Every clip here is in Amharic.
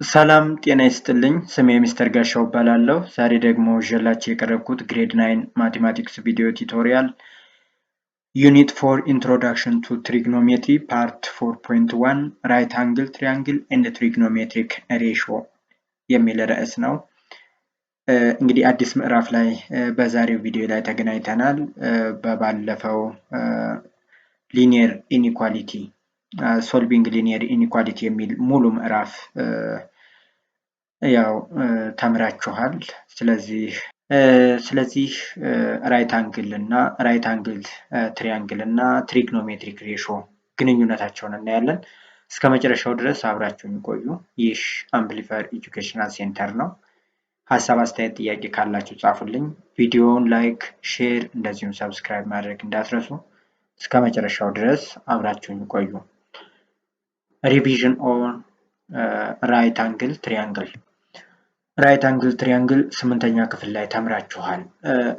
ሰላም ጤና ይስጥልኝ ስሜ ሚስተር ጋሻው እባላለሁ። ዛሬ ደግሞ ይዤላችሁ የቀረብኩት ግሬድ 9 ማቴማቲክስ ቪዲዮ ቱቶሪያል ዩኒት 4 ኢንትሮዳክሽን ቱ ትሪግኖሜትሪ ፓርት 4.1 ራይት አንግል ትሪያንግል ኤንድ ትሪግኖሜትሪክ ሬሽዮ የሚል ርዕስ ነው። እንግዲህ አዲስ ምዕራፍ ላይ በዛሬው ቪዲዮ ላይ ተገናኝተናል። በባለፈው ሊኒየር ኢኒኳሊቲ ሶልቪንግ ሊኒየር ኢኒኳሊቲ የሚል ሙሉ ምዕራፍ ያው ተምራችኋል። ስለዚህ ራይት አንግል እና ራይት አንግል ትሪያንግል እና ትሪግኖሜትሪክ ሬሽዮ ግንኙነታቸውን እናያለን። እስከ መጨረሻው ድረስ አብራችሁን ቆዩ። ይህ አምፕሊፋየር ኤጁኬሽናል ሴንተር ነው። ሀሳብ፣ አስተያየት፣ ጥያቄ ካላችሁ ጻፉልኝ። ቪዲዮውን ላይክ፣ ሼር እንደዚሁም ሰብስክራይብ ማድረግ እንዳትረሱ። እስከ መጨረሻው ድረስ አብራችሁን ቆዩ። ሪቪዥን ኦን ራይት አንግል ትሪያንግል። ራይት አንግል ትሪያንግል 8ኛ ክፍል ላይ ተምራችኋል።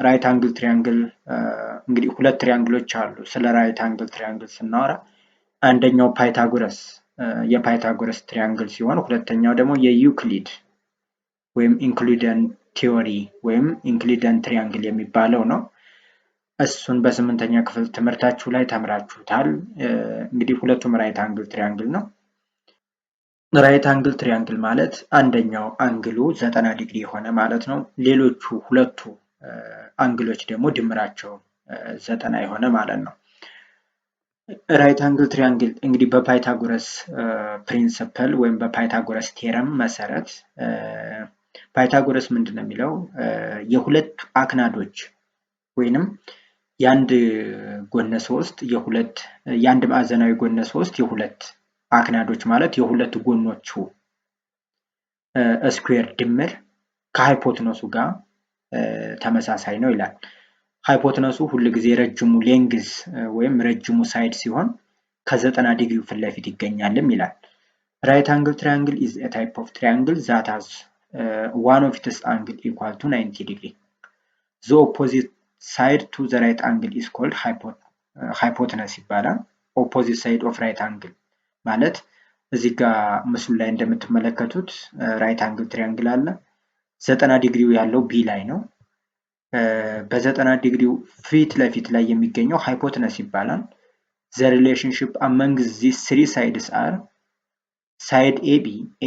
ራይት አንግል ትሪያንግል እንግዲህ ሁለት ትሪያንግሎች አሉ። ስለ ራይት አንግል ትሪያንግል ስናወራ አንደኛው ፓይታጎረስ የፓይታጎረስ ትሪያንግል ሲሆን ሁለተኛው ደግሞ የዩክሊድ ወይም ኢንክሉደን ቲዮሪ ወይም ኢንክሉደን ትሪያንግል የሚባለው ነው። እሱን በ8ኛ ክፍል ትምህርታችሁ ላይ ተምራችሁታል። እንግዲህ ሁለቱም ራይት አንግል ትሪያንግል ነው። ራይት አንግል ትሪያንግል ማለት አንደኛው አንግሉ 90 ዲግሪ የሆነ ማለት ነው። ሌሎቹ ሁለቱ አንግሎች ደግሞ ድምራቸው 90 የሆነ ማለት ነው። ራይት አንግል ትሪያንግል እንግዲህ በፓይታጎረስ ፕሪንሲፕል ወይም በፓይታጎረስ ቴረም መሰረት ፓይታጎረስ ምንድን ነው የሚለው የሁለት አክናዶች ወይንም የአንድ ጎነ 3 የአንድ ማዕዘናዊ ጎነ 3 የሁለት አክናዶች ማለት የሁለት ጎኖቹ ስኩዌር ድምር ከሃይፖትነሱ ጋር ተመሳሳይ ነው ይላል። ሃይፖትነሱ ሁሉ ጊዜ ረጅሙ ሌንግዝ ወይም ረጅሙ ሳይድ ሲሆን ከ90 ዲግሪ ፊት ለፊት ይገኛልም ይላል። ራይት አንግል ትሪያንግል is a type of triangle that has one of its angle equal to 90 degree. The opposite side to the right angle is called hypotenuse ይባላል። opposite side of right angle ማለት እዚህ ጋር ምስሉ ላይ እንደምትመለከቱት ራይት አንግል ትሪያንግል አለ። 90 ዲግሪው ያለው ቢ ላይ ነው። በ90 ዲግሪው ፊት ለፊት ላይ የሚገኘው ሃይፖተነስ ይባላል። the relationship among these three sides are side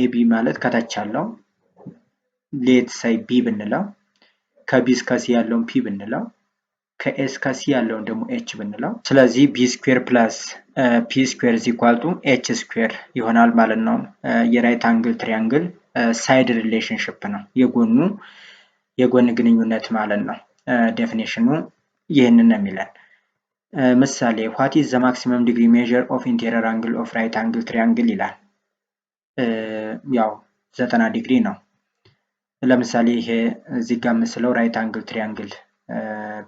AB ማለት ከታች ያለው ሌት ሳይ ቢ ብንለው፣ ከቢ እስከ ሲ ያለውን ፒ ብንለው፣ ከኤ እስከ ሲ ያለውን ደግሞ ኤች ብንለው፣ ስለዚህ ቢ ስኩዌር ፕላስ ፒ ስኩዌር is equal to ኤች ስኩዌር ይሆናል ማለት ነው። የራይት አንግል ትሪያንግል ሳይድ ሪሌሽንሽፕ ነው፣ የጎን ግንኙነት ማለት ነው። ዴፊኒሽኑ ይህንን ነው የሚለን። ምሳሌ what is the maximum degree measure of interior angle of right angle triangle ይላል። ያው 90 ዲግሪ ነው። ለምሳሌ ይሄ እዚህ ጋር ምስለው ራይት አንግል ትሪያንግል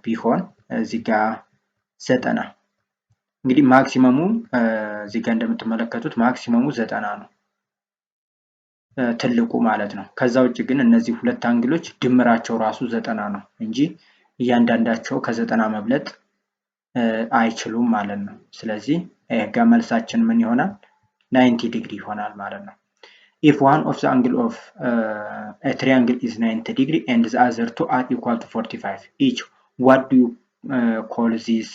ቢሆን እዚህ ጋር 90 እንግዲህ ማክሲመሙ እዚህ ጋር እንደምትመለከቱት ማክሲመሙ 90 ነው፣ ትልቁ ማለት ነው። ከዛ ውጭ ግን እነዚህ ሁለት አንግሎች ድምራቸው ራሱ 90 ነው እንጂ እያንዳንዳቸው ከ90 መብለጥ አይችሉም ማለት ነው። ስለዚህ ይሄ ጋር መልሳችን ምን ይሆናል? 90 ዲግሪ ይሆናል ማለት ነው። if one of the angle of a triangle is 90 degree and the other two are equal to 45 each, what do you call this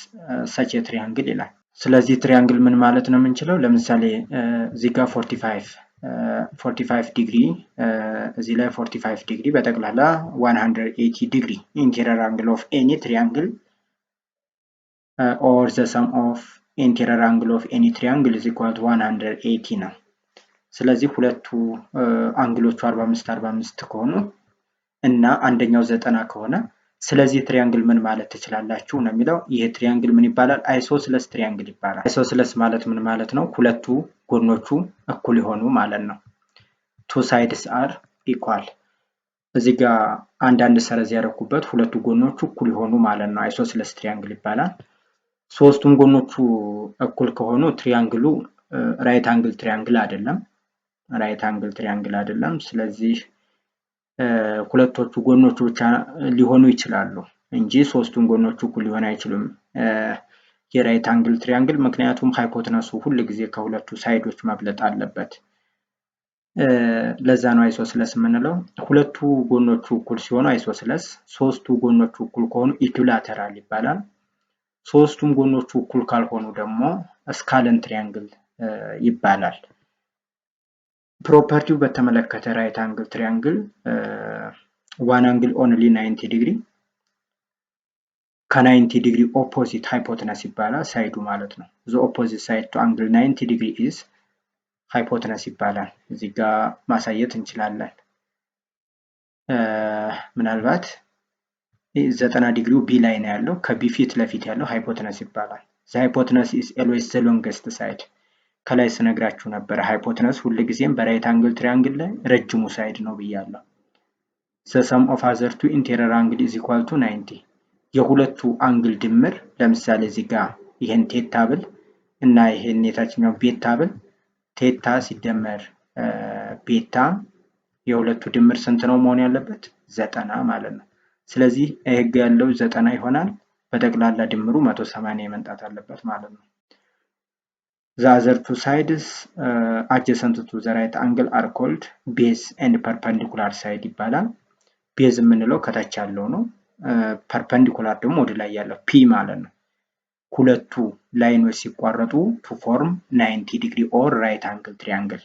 such a triangle ይላል። ስለዚህ ትሪያንግል ምን ማለት ነው የምንችለው? ለምሳሌ እዚህ ጋር 45 ዲግሪ እዚህ ላይ 45 ዲግሪ በጠቅላላ 180 ዲግሪ interior angle of any triangle or the sum of interior angle of any triangle is equal to 180 ነው። ስለዚህ ሁለቱ አንግሎቹ 45 ከሆኑ እና አንደኛው 90 ከሆነ ስለዚህ ትሪያንግል ምን ማለት ትችላላችሁ ነው የሚለው። ይሄ ትሪያንግል ምን ይባላል? አይሶስለስ ትሪያንግል ይባላል። አይሶስለስ ማለት ምን ማለት ነው? ሁለቱ ጎኖቹ እኩል የሆኑ ማለት ነው። two sides are equal። እዚህ ጋር አንዳንድ ሰረዝ ያደረኩበት ሁለቱ ጎኖቹ እኩል የሆኑ ማለት ነው። አይሶስለስ ትሪያንግል ይባላል። ሶስቱም ጎኖቹ እኩል ከሆኑ ትሪያንግሉ ራይት አንግል ትሪያንግል አይደለም። ራይት አንግል ትሪያንግል አይደለም። ስለዚህ ሁለቶቹ ጎኖቹ ብቻ ሊሆኑ ይችላሉ እንጂ ሶስቱም ጎኖቹ እኩል ሊሆኑ አይችሉም የራይት አንግል ትሪያንግል። ምክንያቱም ሃይፖተነሱ ሁሉ ጊዜ ከሁለቱ ሳይዶች መብለጥ አለበት። ለዛ ነው አይሶስለስ የምንለው። ሁለቱ ጎኖቹ እኩል ሲሆኑ አይሶስለስ፣ ሶስቱ ጎኖቹ እኩል ከሆኑ ኢኩላተራል ይባላል። ሶስቱም ጎኖቹ እኩል ካልሆኑ ደግሞ ስካለን ትሪያንግል ይባላል። ፕሮፐርቲው በተመለከተ ራይት አንግል ትሪያንግል ዋን አንግል ኦንሊ 90 ዲግሪ ከ90 ዲግሪ ኦፖዚት ሃይፖተነስ ይባላል፣ ሳይዱ ማለት ነው። ዘ ኦፖዚት ሳይድ ቱ አንግል 90 ዲግሪ ኢዝ ሃይፖተነስ ይባላል። እዚህ ጋር ማሳየት እንችላለን። ምናልባት 90 ዲግሪው ቢ ላይ ነው ያለው፣ ከቢ ፊት ለፊት ያለው ሃይፖተነስ ይባላል። ዘ ሃይፖተነስ ኢዝ ኦልዌይስ ዘ ሎንገስት ሳይድ። ከላይ ስነግራችሁ ነበረ ሃይፖተነስ ሁልጊዜም በራይት አንግል ትሪያንግል ላይ ረጅሙ ሳይድ ነው ብያለሁ። ዘ ሰም ኦፍ አዘር ቱ ኢንቴሪየር አንግል ኢዝ ኢኳል ቱ 90። የሁለቱ አንግል ድምር ለምሳሌ እዚህ ጋር ይሄን ቴታ ብል እና ይሄን የታችኛው ቤታ ብል ቴታ ሲደመር ቤታ የሁለቱ ድምር ስንት ነው መሆን ያለበት? 90 ማለት ነው። ስለዚህ ህግ ያለው 90 ይሆናል። በጠቅላላ ድምሩ 180 መምጣት አለበት ማለት ነው። The other two sides adjacent to the right angle are called base and perpendicular side ይባላል። ቤዝ የምንለው ከታች ያለው ነው። ፐርፐንዲኩላር ደግሞ ወደ ላይ ያለው ፒ ማለት ነው። ሁለቱ ላይኖች ሲቋረጡ to form 90 degree or right angle triangle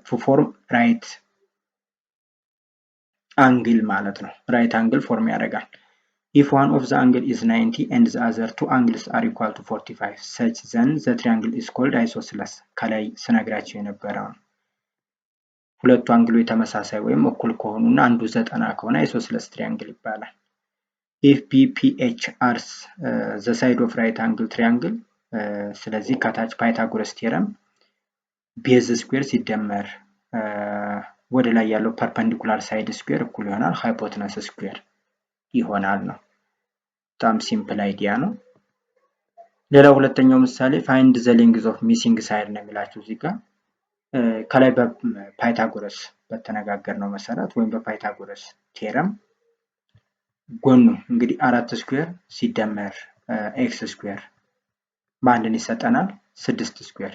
to form right angle ማለት ነው። right angle ፎርም ያደርጋል። if one of the angle is 90 and the other two angles are equal to 45 such then the triangle is called isosceles። ከላይ ስነግራችሁ የነበረው ሁለቱ አንግሎች ተመሳሳይ ወይም እኩል ከሆኑና አንዱ 90 ከሆነ isosceles triangle ይባላል። if BPH are the side of right angle triangle ስለዚህ ከታች ፓይታጎረስ ቴረም ቤዝ ስኩዌር ሲደመር ወደ ላይ ያለው ፐርፐንዲኩላር ሳይድ ስኩዌር እኩል ይሆናል ሃይፖተነስ ስኩዌር ይሆናል ነው። በጣም ሲምፕል አይዲያ ነው። ሌላ ሁለተኛው ምሳሌ find the length of missing side ነው የሚላችሁ እዚህ ጋር ከላይ በፓይታጎረስ በተነጋገርነው መሰረት ወይም በፓይታጎረስ ቴረም ጎኑ እንግዲህ 4 ስኩዌር ሲደመር ኤክስ ስኩዌር ማንን ይሰጠናል? 6 ስኩዌር።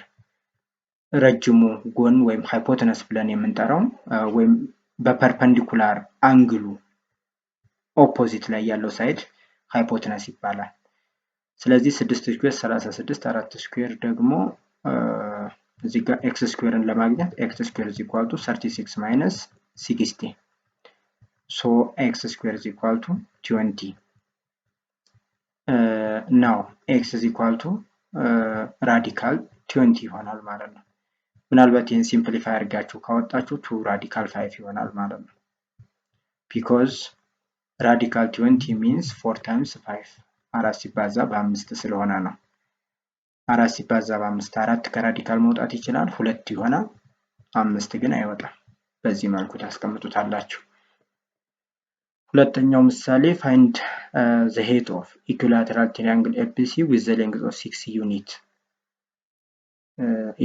ረጅሙ ጎን ወይም ሃይፖተነስ ብለን የምንጠራው ወይም በፐርፐንዲኩላር አንግሉ ኦፖዚት ላይ ያለው ሳይድ ሃይፖተነስ ይባላል። ስለዚህ 6 ስኩዌር 36፣ 4 ስኩዌር ደግሞ እዚህ ጋር ኤክስ ስኩዌርን ለማግኘት ኤክስ ስኩዌር is equal to 36 minus 60 so x square is equal to 20 now x is equal to radical 20 ይሆናል ማለት ነው። ምናልባት ይህን ሲምፕሊፋይ አድርጋችሁ ካወጣችሁ 2 radical 5 ይሆናል ማለት ነው። because radical 20 means 4 times 5 4 ሲባዛ በ5 ስለሆነ ነው። 4 ሲባዛ በ5 4 ከራዲካል መውጣት ይችላል 2 ይሆናል፣ 5 ግን አይወጣም። በዚህ መልኩ ታስቀምጡታላችሁ። ሁለተኛው ምሳሌ find the height of equilateral triangle ABC with the length of 6 unit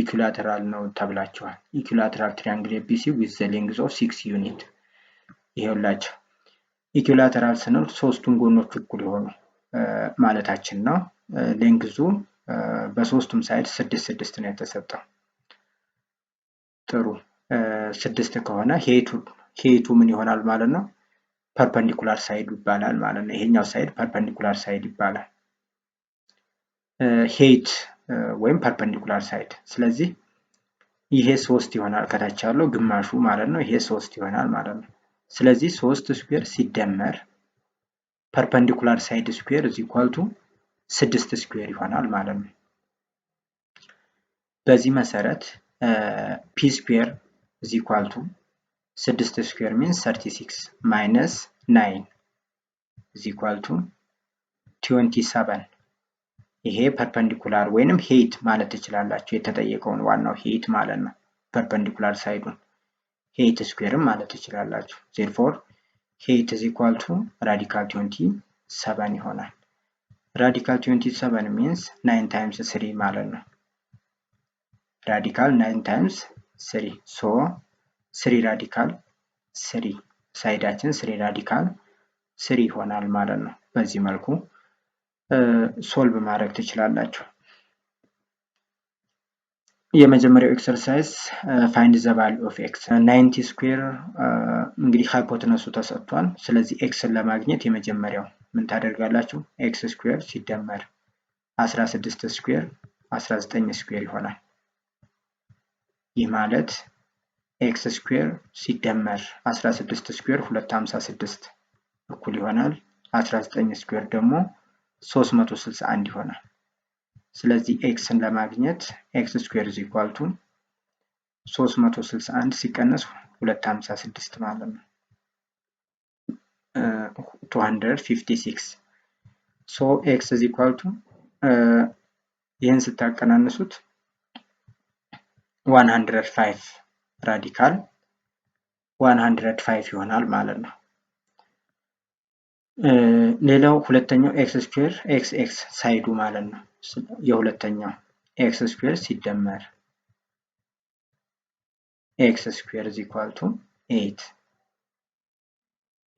equilateral ነው ተብላችኋል። equilateral triangle ABC with the length of 6 unit ይሄውላችሁ equilateral ስንል ሶስቱም ጎኖች እኩል ይሆኑ ማለታችን ነው። ሌንግዙ በሶስቱም ሳይድ 6 6 ነው የተሰጠው። ጥሩ 6 ከሆነ ሄይቱ ምን ይሆናል ማለት ነው? ፐርፐንዲኩላር ሳይድ ይባላል ማለት ነው። ይሄኛው ሳይድ ፐርፐንዲኩላር ሳይድ ይባላል። ሄይት ወይም ፐርፐንዲኩላር ሳይድ። ስለዚህ ይሄ 3 ይሆናል ከታች ያለው ግማሹ ማለት ነው። ይሄ 3 ይሆናል ማለት ነው። ስለዚህ 3 ስኩዌር ሲደመር ፐርፐንዲኩላር ሳይድ ስኩዌር is equal to 6 ስኩዌር ይሆናል ማለት ነው። በዚህ መሰረት p ስኩዌር is equal to 6 ስኩዌር means 36 minus 9 is equal to 27 ይሄ ፐርፐንዲኩላር ወይንም ሄይት ማለት ትችላላችሁ። የተጠየቀውን ዋናው ሄይት ማለት ነው። ፐርፐንዲኩላር ሳይዱን ሄይት ስኩዌርም ማለት ትችላላችሁ። therefore height is equal to radical 27 ይሆናል። radical 27 means 9 times 3 ማለት ነው። radical 9 times 3 so 3 radical 3 ሳይዳችን 3 radical 3 ይሆናል ማለት ነው። በዚህ መልኩ ሶልቭ ማድረግ ትችላላችሁ። የመጀመሪያው ኤክሰርሳይዝ ፋይንድ ዘ ቫልዩ ኦፍ ኤክስ 90 ስኩዌር እንግዲህ ሃይፖተነሱ ተሰጥቷል። ስለዚህ ኤክስን ለማግኘት የመጀመሪያው ምን ታደርጋላችሁ? ኤክስ ስኩዌር ሲደመር 16 ስኩዌር 19 ስኩዌር ይሆናል። ይህ ማለት ኤክስ ስኩዌር ሲደመር 16 ስኩዌር 256 እኩል ይሆናል 19 ስኩዌር ደግሞ 361 ይሆናል። ስለዚህ ኤክስን ለማግኘት ኤክስ ስኩዌር ኢዝ ኢኳል ቱ 361 ሲቀነስ 256 ማለት ነው 256 ሶ ኤክስ ኢዝ ኢኳል ቱ ይህን ስታቀናንሱት 105 ራዲካል 105 ይሆናል ማለት ነው። ሌላው ሁለተኛው ኤክስ ስኩዌር ኤክስ ኤክስ ሳይዱ ማለት ነው። የሁለተኛው ኤክስ ስኩዌር ሲደመር ኤክስ ስኩዌር ኢዝ ኢኳል ቱ 8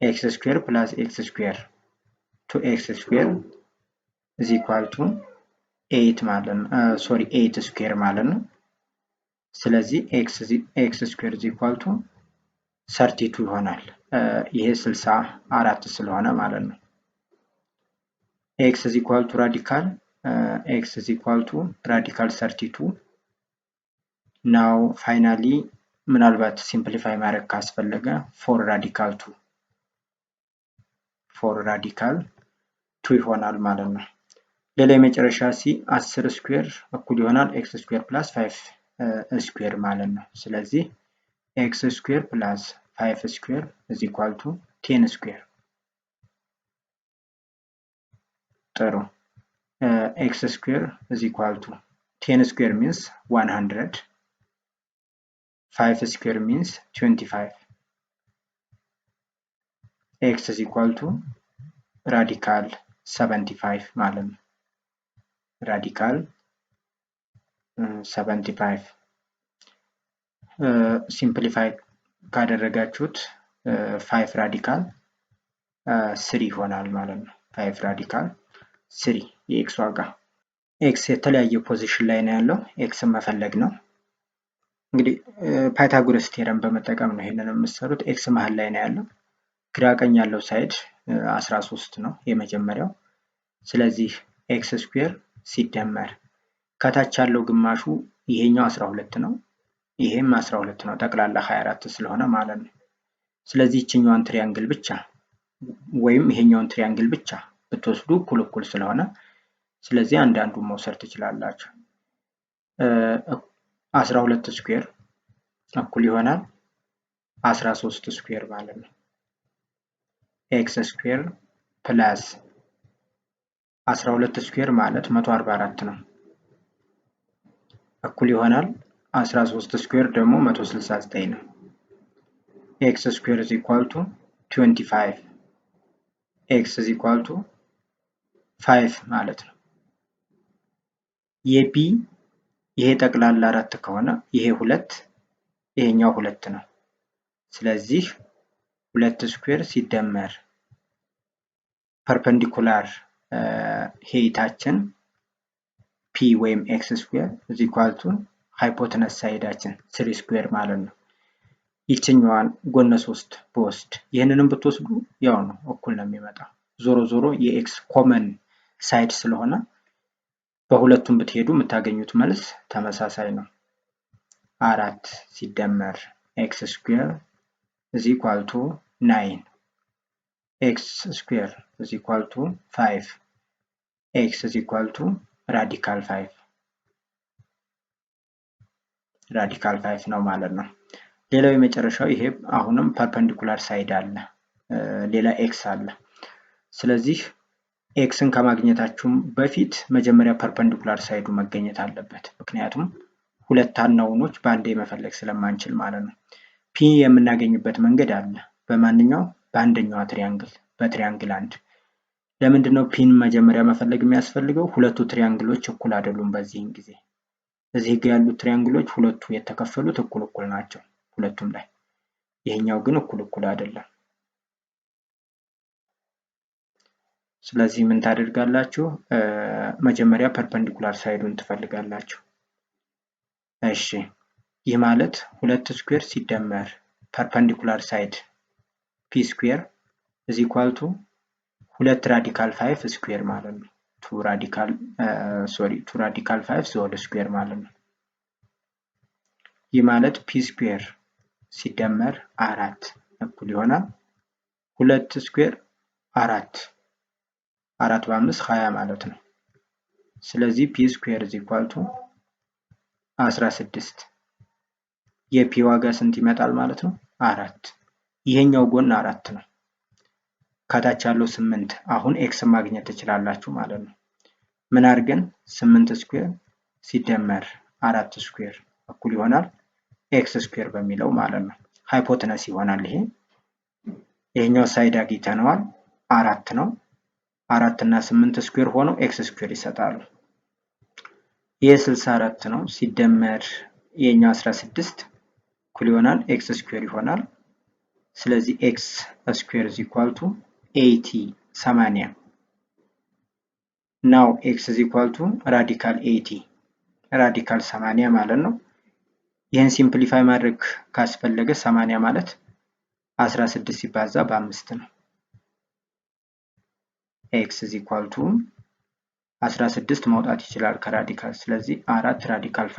ኤክስ ስኩዌር ፕላስ ኤክስ ስኩዌር 2ኤክስ ስኩዌር ኢዝ ኢኳል ቱ 8 ማለት ነው። ሶሪ 8 ስኩዌር ማለት ነው። ስለዚህ ኤክስ ስኩዌር ኢዝ ኢኳል ቱ 32 ይሆናል። ይሄ 64 ስለሆነ ማለት ነው። ኤክስ ኢዝ ኢኳል ቱ ራዲካል ኤክስ ኢዝ ኢኳል ቱ ራዲካል 32 ናው ፋይናሊ ምናልባት ሲምፕሊፋይ ማድረግ ካስፈለገ 4 ራዲካል 2 ይሆናል ማለት ነው። ሌላ የመጨረሻ 10 ስኩዌር እኩል ይሆናል ኤክስ ስኩዌር ፕላስ 5 ስኩዌር ማለት ነው። ስለዚህ ኤክስ ስኩዌር ፕላስ 5 ስኩዌር ኢዝ ኢኳል ቱ 10 ስኩዌር። ጥሩ ኤክስ ስኩዌር ኢዝ ኢኳል ቱ 10 ስኩዌር ሚንስ 100 5 ስኩዌር ሚንስ 25 ኤክስ ኢዝ ኢኳል ቱ ራዲካል 75 ማለት ነው። ራዲካል 75 ሲምፕሊፋይ ካደረጋችሁት 5 ራዲካል 3 ይሆናል ማለት ነው። 5 ራዲካል 3 የኤክስ ዋጋ። ኤክስ የተለያየ ፖዚሽን ላይ ነው ያለው። ኤክስን መፈለግ ነው። እንግዲህ ፓይታጎረስ ቴረም በመጠቀም ነው ይሄንን የምትሰሩት። ኤክስ መሃል ላይ ነው ያለው። ግራ ቀኝ ያለው ሳይድ 13 ነው የመጀመሪያው። ስለዚህ ኤክስ ስኩዌር ሲደመር ከታች ያለው ግማሹ ይሄኛው 12 ነው፣ ይሄም 12 ነው። ጠቅላላ 24 ስለሆነ ማለት ነው። ስለዚህ ይችኛዋን ትሪያንግል ብቻ ወይም ይሄኛውን ትሪያንግል ብቻ ብትወስዱ እኩል እኩል ስለሆነ ስለዚህ አንዳንዱን መውሰድ ትችላላችሁ። 12 ስኩዌር እኩል ይሆናል 13 ስኩዌር ማለት ነው። ኤክስ ስኩዌር ፕላስ 12 ስኩዌር ማለት 144 ነው እኩል ይሆናል 13 ስኩዌር ደግሞ 169 ነው። ኤክስ ስኩዌር ኢዝ ኢኳል ቱ 25 ኤክስ ኢዝ ኢኳል ቱ 5 ማለት ነው። የቢ ይሄ ጠቅላላ 4 ከሆነ ይሄ 2 ይሄኛው 2 ነው። ስለዚህ 2 ስኩዌር ሲደመር ፐርፐንዲኩላር ሄይታችን ፒ ወይም ኤክስ ስኩዌር ኢዝ ኢኳል ቱ ሃይፖተነስ ሳይዳችን 3 ስኩዌር ማለት ነው። ይችኛዋን ጎነ 3 በወስድ ይህንንም ብትወስዱ ያው ነው እኩል ነው የሚመጣው። ዞሮ ዞሮ የኤክስ ኮመን ሳይድ ስለሆነ በሁለቱም ብትሄዱ የምታገኙት መልስ ተመሳሳይ ነው። 4 ሲደመር ኤክስ ስኩዌር ኢዝ ኢኳል ቱ 9 ኤክስ ስኩዌር ኢዝ ኢኳል ቱ 5 ኤክስ ኢዝ ኢኳል ቱ ራዲካል 5 ነው ማለት ነው። ሌላው የመጨረሻው ይሄ አሁንም ፐርፐንዲኩላር ሳይድ አለ፣ ሌላ ኤክስ አለ። ስለዚህ ኤክስን ከማግኘታችሁም በፊት መጀመሪያ ፐርፐንዲኩላር ሳይዱ መገኘት አለበት። ምክንያቱም ሁለት አናውኖች በአንዴ መፈለግ ስለማንችል ማለት ነው። ፒ የምናገኝበት መንገድ አለ። በማንኛው? በአንደኛዋ ትሪያንግል፣ በትሪያንግል 1። ለምንድን ነው ፒን መጀመሪያ መፈለግ የሚያስፈልገው? ሁለቱ ትሪያንግሎች እኩል አይደሉም። በዚህን ጊዜ እዚህ ጋር ያሉት ትሪያንግሎች ሁለቱ የተከፈሉት እኩል እኩል ናቸው ሁለቱም ላይ። ይሄኛው ግን እኩል እኩል አይደለም። ስለዚህ ምን ታደርጋላችሁ? መጀመሪያ ፐርፐንዲኩላር ሳይዱን ትፈልጋላችሁ። እሺ ይህ ማለት 2 ስኩዌር ሲደመር ፐርፐንዲኩላር ሳይድ ፒ ስኩዌር is equal to 2 ራዲካል 5 ስኩዌር ማለት ነው። 2 ራዲካል 5 ዘ ሆል ስኩዌር ማለት ነው። ይህ ማለት ፒ ስኩዌር ሲደመር 4 እኩል ይሆናል 2 ስኩዌር 4 በ5 20 ማለት ነው። ስለዚህ ፒ ስኩዌር is equal to 16 የፒ ዋጋ ስንት ይመጣል ማለት ነው? 4 ይሄኛው ጎን 4 ነው። ከታች ያለው 8 አሁን ኤክስ ማግኘት ትችላላችሁ ማለት ነው። ምን አድርገን 8 ስኩዌር ሲደመር 4 ስኩዌር እኩል ይሆናል ኤክስ ስኩዌር በሚለው ማለት ነው። ሃይፖተነስ ይሆናል ይሄ። ይሄኛው ሳይድ አግኝተነዋል 4 ነው። 4 እና 8 ስኩዌር ሆኖ ኤክስ ስኩዌር ይሰጣሉ። ይሄ 64 ነው ሲደመር የኛው 16 እኩል ይሆናል ኤክስ ስኩዌር ይሆናል። ስለዚህ ኤክስ ስኩዌር is equal to 80 now x is equal to ራዲካል 80 ራዲካል 80 ማለት ነው። ይህን ሲምፕሊፋይ ማድረግ ካስፈለገ 80 ማለት 16 ሲባዛ በ5 ነው። x is equal to 16 መውጣት ይችላል ከራዲካል። ስለዚህ 4 ራዲካል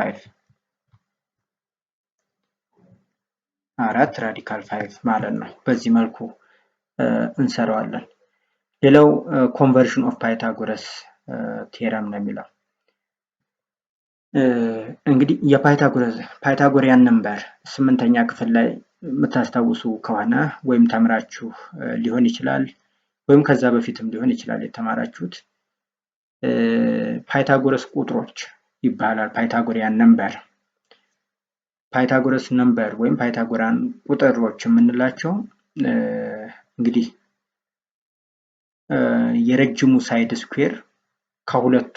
5 ማለት ነው። በዚህ መልኩ እንሰራዋለን። ሌላው ኮንቨርሽን ኦፍ ፓይታጎረስ ቴረም ነው የሚለው። እንግዲህ የፓይታጎሪያን ነምበር 8ኛ ክፍል ላይ የምታስታውሱ ከሆነ ወይም ተምራችሁ ሊሆን ይችላል ወይም ከዛ በፊትም ሊሆን ይችላል የተማራችሁት ፓይታጎረስ ቁጥሮች ይባላል። ፓይታጎረስ ነምበር ወይም ፓይታጎራን ቁጥሮች የምንላቸው እንግዲህ የረጅሙ ሳይድ ስኩዌር ከሁለቱ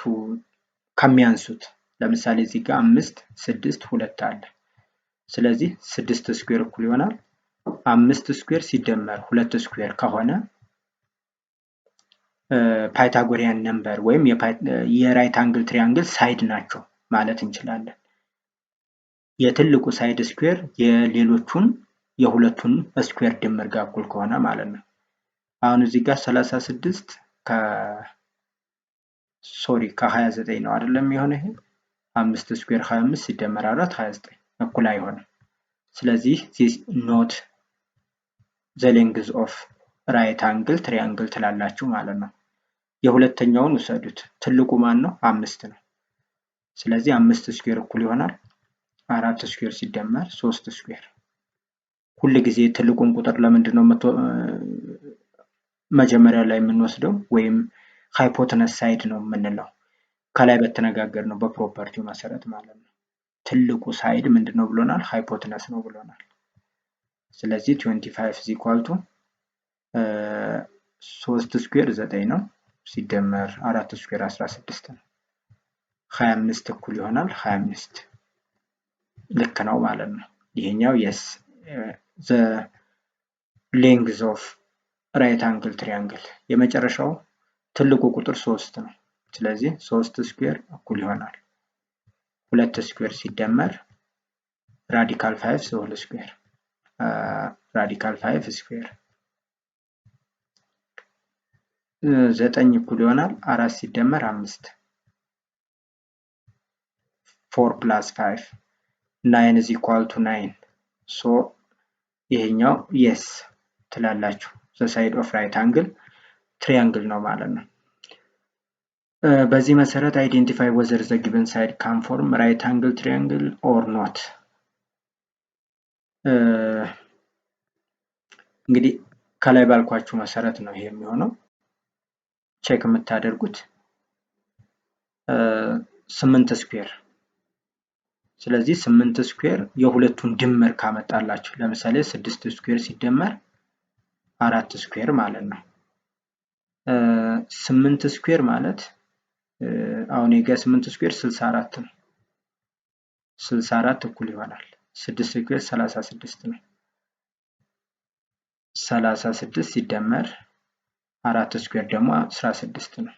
ከሚያንሱት ለምሳሌ እዚህ ጋር 5 6 2 አለ። ስለዚህ 6 ስኩዌር እኩል ይሆናል 5 ስኩዌር ሲደመር 2 ስኩዌር ከሆነ ፓይታጎሪያን ነምበር ወይም የራይት አንግል ትሪያንግል ሳይድ ናቸው ማለት እንችላለን። የትልቁ ሳይድ ስኩዌር የሌሎቹን የሁለቱን ስኩዌር ድምር ጋር እኩል ከሆነ ማለት ነው። አሁን እዚህ ጋር 36 ከ29 ነው አይደለም የሆነ ይሄ 5 ስኩዌር 25 ሲደመር 4 29 እኩል አይሆንም። ስለዚህ this not the length of right angle triangle ትላላችሁ ማለት ነው። የሁለተኛውን ውሰዱት። ትልቁ ማን ነው? 5 ነው። ስለዚህ 5 ስኩዌር እኩል ይሆናል 4 ስኩዌር ሲደመር 3 ስኩዌር። ሁሉ ጊዜ ትልቁን ቁጥር ለምንድን ነው መጀመሪያ ላይ የምንወስደው ወይም ሃይፖተነስ ሳይድ ነው የምንለው? ከላይ በተነጋገር ነው በፕሮፐርቲው መሰረት ማለት ነው። ትልቁ ሳይድ ምንድነው ብሎናል? ሃይፖተነስ ነው ብሎናል። ስለዚህ 25 is equal to 3 ስኩዌር 9 ነው ሲደመር 4 ስኩዌር 16 ነው። 25 እኩል ይሆናል 25 ልክ ነው ማለት ነው። ይሄኛው yes the length of right angle triangle የመጨረሻው ትልቁ ቁጥር 3 ነው። ስለዚህ 3 ስኩዌር እኩል ይሆናል 2 ስኩዌር ሲደመር ራዲካል 5 ሆል ስኩዌር ራዲካል 5 ስኩዌር 9 እኩል ይሆናል 4 ሲደመር 5 4 plus 5 9 is equal to 9 so ይሄኛው yes ትላላችሁ the side of right angle triangle ነው ማለት ነው። በዚህ መሰረት identify whether the given side can form right angle triangle or not እንግዲህ ከላይ ባልኳችሁ መሰረት ነው ይሄ የሚሆነው። ቼክ የምታደርጉት 8 ስኩዌር ስለዚህ 8 ስኩዌር የሁለቱን ድምር ካመጣላችሁ ለምሳሌ 6 ስኩዌር ሲደመር 4 ስኩዌር ማለት ነው። 8 ስኩዌር ማለት አሁን የጋ 8 ስኩዌር 64 ነው። 64 እኩል ይሆናል 6 ስኩዌር 36 ነው። 36 ሲደመር 4 ስኩዌር ደግሞ 16 ነው።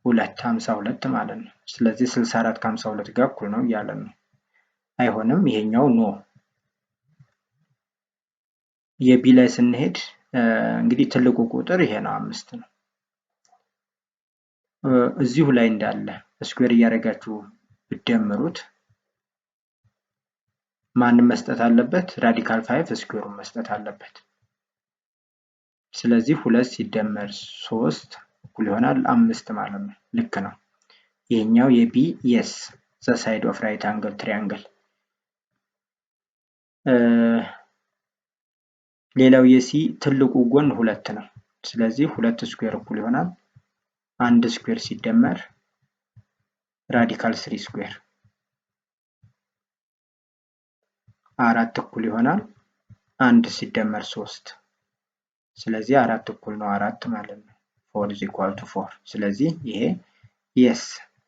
2 52 ማለት ነው። ስለዚህ 64 ከ52 ጋር እኩል ነው እያለን ነው። አይሆንም። ይሄኛው ኖ። የቢ ላይ ስንሄድ እንግዲህ ትልቁ ቁጥር ይሄ ነው 5 ነው። እዚሁ ላይ እንዳለ ስኩዌር እያደረጋችሁ ብትደምሩት ማንም መስጠት አለበት? ራዲካል 5 ስኩዌሩን መስጠት አለበት። ስለዚህ 2 ሲደመር 3 እኩል ይሆናል 5 ማለት ነው። ልክ ነው። ይሄኛው የቢ የስ ዘ ሳይድ ኦፍ ራይት አንግል ትሪያንግል። ሌላው የሲ ትልቁ ጎን 2 ነው። ስለዚህ 2 ስኩዌር እኩል ይሆናል 1 ስኩዌር ሲደመር ራዲካል 3 ስኩዌር 4 እኩል ይሆናል 1 ሲደመር 3። ስለዚህ 4 እኩል ነው 4 ማለት ነው። 4 is equal to 4። ስለዚህ ይሄ yes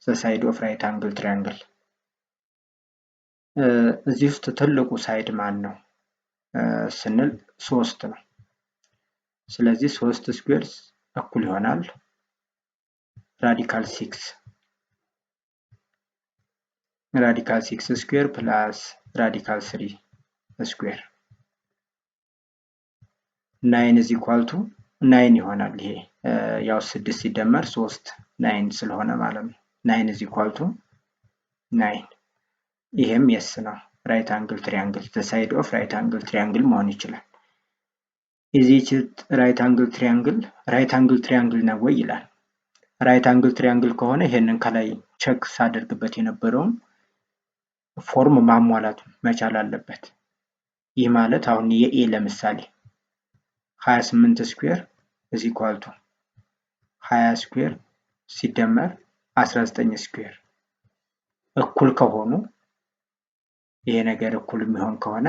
the side of right angle triangle። እዚህ ውስጥ ትልቁ ሳይድ ማን ነው ስንል 3 ነው። ስለዚህ 3 ስኩዌር እኩል ይሆናል ራዲካል 6 ስኩዌር ፕላስ ራዲካል 3 ስኩዌር 9 is equal to 9 ይሆናል። ይሄ ያው 6 ሲደመር 3 9 ስለሆነ ማለት ነው። 9 is equal to 9። ይሄም የስ ነው። ራይት አንግል ትሪያንግል the side of right angle triangle መሆን ይችላል። እዚች ራይት አንግል ትሪያንግል ነው ወይ ይላል። ራይት አንግል ትሪያንግል ከሆነ ይሄንን ከላይ ቼክ ሳደርግበት የነበረውን ፎርም ማሟላት መቻል አለበት። ይህ ማለት አሁን የኤ ለምሳሌ 28 ስኩዌር is equal to 20 ስኩዌር ሲደመር 19 ስኩዌር እኩል ከሆኑ ይሄ ነገር እኩል የሚሆን ከሆነ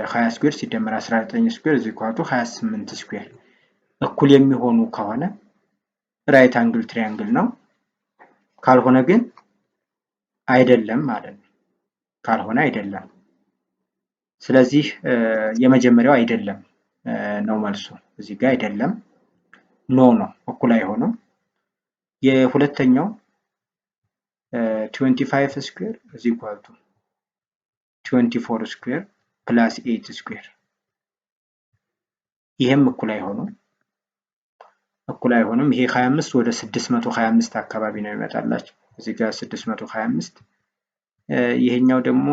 20 ስኩዌር ሲደመር 19 ስኩዌር is equal to 28 ስኩዌር እኩል የሚሆኑ ከሆነ ራይት አንግል ትሪያንግል ነው። ካልሆነ ግን አይደለም ማለት ነው። ካልሆነ አይደለም። ስለዚህ የመጀመሪያው አይደለም ነው መልሱ። እዚህ ጋር አይደለም ኖ ነው፣ እኩል አይሆኑም። የሁለተኛው 25 ስኩዌር is equal to 24 ስኩዌር ፕላስ 8 ስኩዌር ይሄም እኩል አይሆኑም። ይሄ 25 ወደ 625 አካባቢ ነው ይመጣላችሁ። እዚህ ጋር 625 ይሄኛው ደግሞ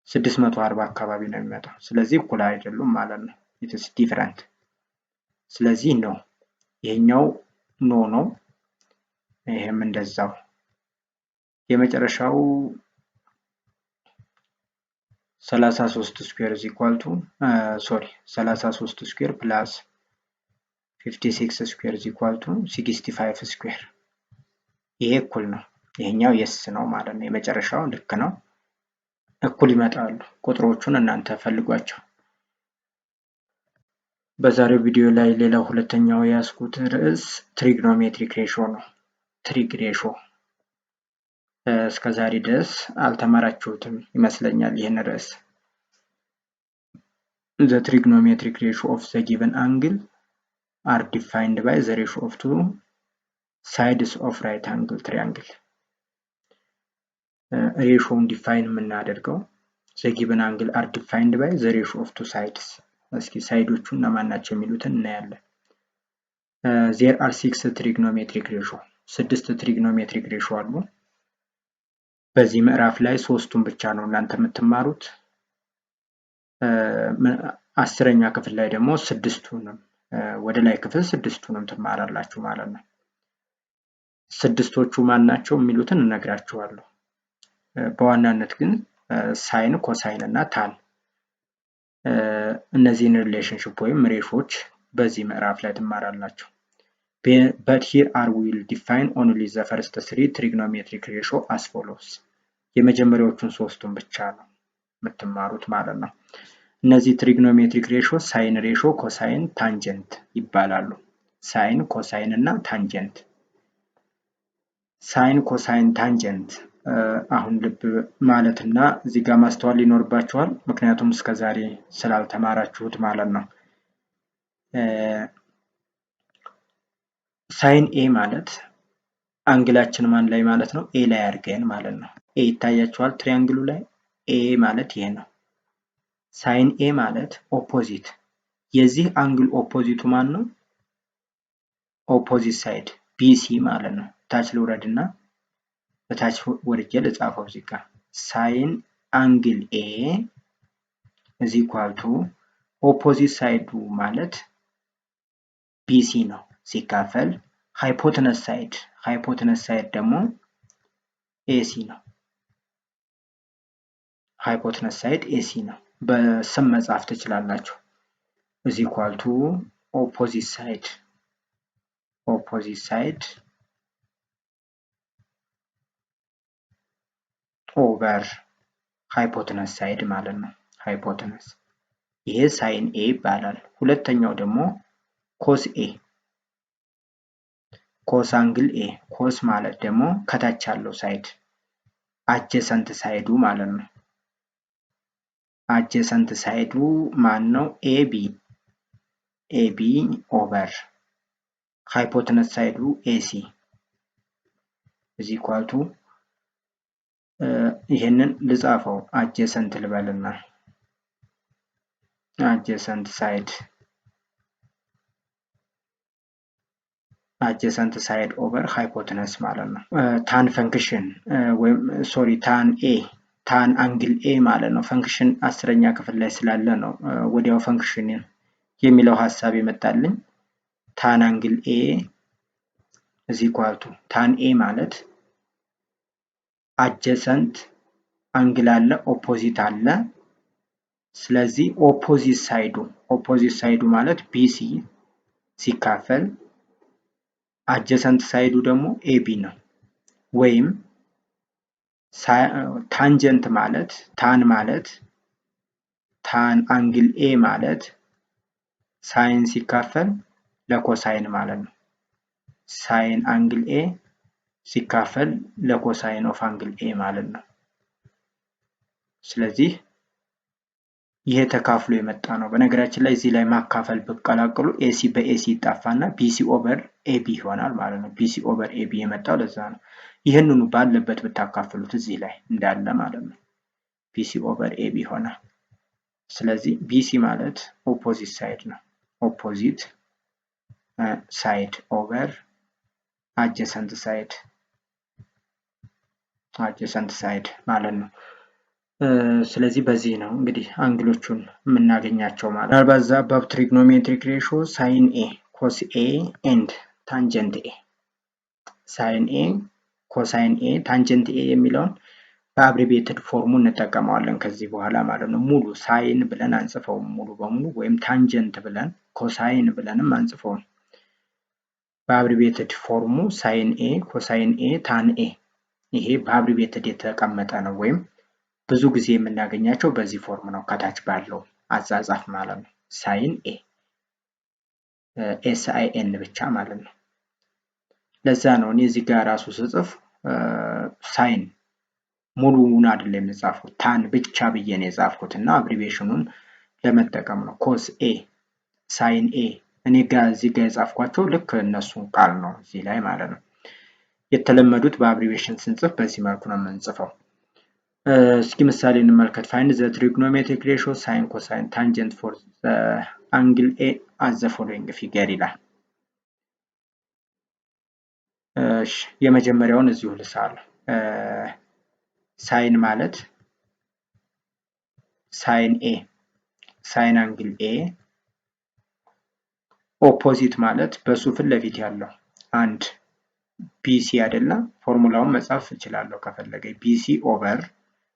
640 አካባቢ ነው የሚመጣው። ስለዚህ እኩል አይደሉም ማለት ነው። ኢትስ ዲፈረንት። ስለዚህ ኖ፣ ይሄኛው ኖ ነው፣ ይሄም እንደዛው። የመጨረሻው 33 ስኩዌር is equal to 33 ስኩዌር ፕላስ 56 ስኩዌር is equal to 65 ስኩዌር ይሄ እኩል ነው። ይሄኛው የስ ነው ማለት ነው። የመጨረሻው ልክ ነው፣ እኩል ይመጣሉ። ቁጥሮቹን እናንተ ፈልጓቸው። በዛሬው ቪዲዮ ላይ ሌላው ሁለተኛው ያስኩት ርዕስ ትሪግኖሜትሪክ ሬሾ ነው። ትሪግ ሬሾ እስከዛሬ ድረስ አልተማራችሁትም ይመስለኛል ይህን ርዕስ። The trigonometric ratio of the given angle are defined by the ratio of two sides of right angle triangle። ሬሾውን ዲፋይን የምናደርገው the given angle are defined by the ratio of two sides። እስኪ ሳይዶቹ እነማን ናቸው የሚሉትን እናያለን። there are 6 trigonometric ratio 6 trigonometric ratio አሉ። በዚህ ምዕራፍ ላይ 3ቱን ብቻ ነው እናንተ የምትማሩት። 10ኛ ክፍል ላይ ደግሞ 6ቱንም ወደ ላይ ክፍል 6ቱንም ትማራላችሁ ማለት ነው። 6ቶቹ ማን ናቸው የሚሉትን እነግራችኋለሁ። በዋናነት ግን ሳይን፣ ኮሳይን እና ታን እነዚህን ሪሌሽንሺፕ ወይም ሬሾች በዚህ ምዕራፍ ላይ ትማራላችሁ። but here I will define only the first 3 trigonometric ratio as follows። የመጀመሪያዎቹን 3ቱን ብቻ ነው የምትማሩት ማለት ነው። እነዚህ ትሪግኖሜትሪክ ሬሾ ሳይን ሬሾ፣ ኮሳይን፣ ታንጀንት ይባላሉ። ሳይን፣ ኮሳይን እና ታንጀንት። ሳይን፣ ኮሳይን፣ ታንጀንት አሁን ልብ ማለትና እዚህ ጋር ማስተዋል ይኖርባችኋል፣ ምክንያቱም እስከዛሬ ስላልተማራችሁት ማለት ነው። ሳይን ኤ ማለት አንግላችን ማን ላይ ማለት ነው? ኤ ላይ አድርገን ማለት ነው። ኤ ይታያችኋል ትሪያንግሉ ላይ ኤ ማለት ይሄ ነው። ሳይን ኤ ማለት ኦፖዚት፣ የዚህ አንግል ኦፖዚቱ ማን ነው? ኦፖዚት ሳይድ ቢሲ ማለት ነው። ታች ልውረድና በታች ወርጄ ልጻፈው እዚህ ጋር ሳይን አንግል ኤ is equal to ኦፖዚት ሳይዱ ማለት ቢሲ ነው ሲካፈል ሃይፖተነስ ሳይድ ደግሞ ኤሲ ነው። ሃይፖተነስ ሳይድ ኤሲ ነው። በስም መጻፍ ትችላላችሁ። is equal to ኦፖዚት ሳይድ ኦቨር ሃይፖተነስ ሳይድ ማለት ነው። ሃይፖተነስ ይሄ ሳይን ኤ ይባላል። ሁለተኛው ደግሞ ኮስ ኤ፣ ኮስ አንግል ኤ። ኮስ ማለት ደግሞ ከታች ያለው ሳይድ አጀሰንት ሳይዱ ማለት ነው። አጀሰንት ሳይዱ ማን ነው? ኤቢ ኦቨር ሃይፖተነስ ሳይዱ ኤሲ is equal to ይሄንን ልጻፈው አጀሰንት ልበልና አጀሰንት ሳይድ ኦቨር ሃይፖተነስ ማለት ነው። ታን ፈንክሽን ወይም ሶሪ ታን አንግል ኤ ማለት ነው። ፈንክሽን 10ኛ ክፍል ላይ ስላለ ነው ወዲያው ፈንክሽን የሚለው ሐሳብ የመጣልኝ። ታን አንግል ኤ is equal to ታን ኤ ማለት አጀሰንት አንግል አለ፣ ኦፖዚት አለ። ስለዚህ ኦፖዚት ሳይዱ ማለት ቢሲ ሲካፈል አጀሰንት ሳይዱ ደግሞ ኤቢ ነው። ወይም ታንጀንት ማለት ታን አንግል ኤ ማለት ሳይን ሲካፈል ለኮሳይን ማለት ነው። ሳይን አንግል ኤ ሲካፈል ለኮሳይን ኦፍ አንግል ኤ ማለት ነው። ስለዚህ ይሄ ተካፍሎ የመጣ ነው። በነገራችን ላይ እዚህ ላይ ማካፈል ብቀላቅሉ ኤሲ በኤሲ ይጣፋና ቢሲ ኦቨር ኤቢ ይሆናል ማለት ነው። ቢሲ ኦቨር ኤቢ የመጣው ለዛ ነው። ይህንኑ ባለበት ብታካፍሉት እዚህ ላይ እንዳለ ማለት ነው። ቢሲ ኦቨር ኤቢ ይሆናል። ስለዚህ ቢሲ ማለት ኦፖዚት ሳይድ ነው። ኦፖዚት ሳይድ ኦቨር አጀሰንት ሳይድ ማለት ነው። ስለዚህ በዚህ ነው እንግዲህ አንግሎቹን የምናገኛቸው ማለት ነው። በዛ አባብ ትሪግኖሜትሪክ ሬሾ ሳይን ኤ፣ ኮስ ኤ ኤንድ ታንጀንት ኤ። ሳይን ኤ፣ ኮሳይን ኤ፣ ታንጀንት ኤ የሚለውን በአብሪቤትድ ፎርሙ እንጠቀመዋለን ከዚህ በኋላ ማለት ነው። ሙሉ ሳይን ብለን አንጽፈውም ሙሉ በሙሉ ወይም ታንጀንት ብለን ኮሳይን ብለንም አንጽፈውም። በአብሪቤትድ ፎርሙ ሳይን ኤ፣ ኮሳይን ኤ፣ ታን ኤ ይሄ በአብሪቤትድ የተቀመጠ ነው ወይም ብዙ ጊዜ የምናገኛቸው በዚህ ፎርም ነው ከታች ባለው አጻጻፍ ማለት ነው። ሳይን ኤ ኤስአይኤን ብቻ ማለት ነው። ለዛ ነው እኔ እዚህ ጋር ራሱ ስጽፍ ሳይን ሙሉውን አይደለም የጻፍኩት ታን ብቻ ብዬ ነው የጻፍኩት እና አብሪቬሽኑን ለመጠቀም ነው። ኮስ ኤ፣ ሳይን ኤ እኔ ጋር እዚህ ጋር የጻፍኳቸው ልክ እነሱን ቃል ነው እዚህ ላይ ማለት ነው። የተለመዱት በአብሪቬሽን ስንጽፍ በዚህ መልኩ ነው የምንጽፈው። እስኪ ምሳሌ እንመልከት። ፋይንድ ዘ ትሪግኖሜትሪክ ሬሾ ሳይን ኮሳይን ታንጀንት ፎር ዘ አንግል ኤ አት ዘ ፎሎዊንግ ፊገር ይላል። የመጀመሪያውን እዚሁ ልሳለሁ። ሳይን ማለት ሳይን ኤ፣ ሳይን አንግል ኤ። ኦፖዚት ማለት በሱ ፊት ለፊት ያለው አንድ ቢሲ አይደለ? ፎርሙላውን መጻፍ እችላለሁ ከፈለገ ቢሲ ኦቨር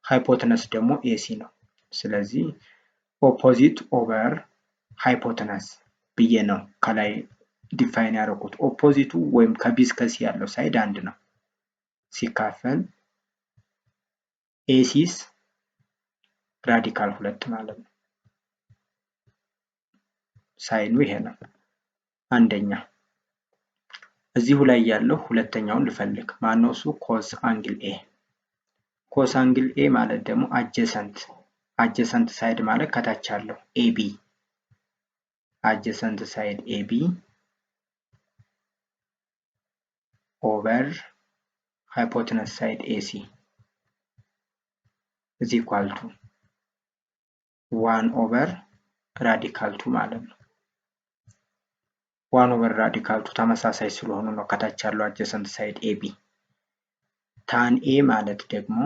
ሃይፖተነስ ደግሞ ኤሲ ነው። ስለዚህ ኦፖዚት ኦቨር ሃይፖተነስ ብዬ ነው ከላይ ዲፋይን ያደረኩት። ኦፖዚቱ ወይም ከቢ እስከ ሲ ያለው ሳይድ አንድ ነው ሲካፈል ኤሲስ ራዲካል 2 ማለት ነው። ሳይኑ ይሄ ነው አንደኛ። እዚሁ ላይ ያለው ሁለተኛውን ልፈልግ። ማነው እሱ? ኮስ አንግል ኤ። ኮስ አንግል ኤ ማለት ደግሞ አጀሰንት ሳይድ ማለት ከታች ያለው ኤቢ፣ አጀሰንት ሳይድ ኤቢ ኦቨር ሃይፖትነስ ሳይድ ኤሲ is equal to 1 over radical 2 ማለት ነው። 1 over radical 2 ተመሳሳይ ስለሆኑ ነው ከታች ያለው adjacent side AB። tan A ማለት ደግሞ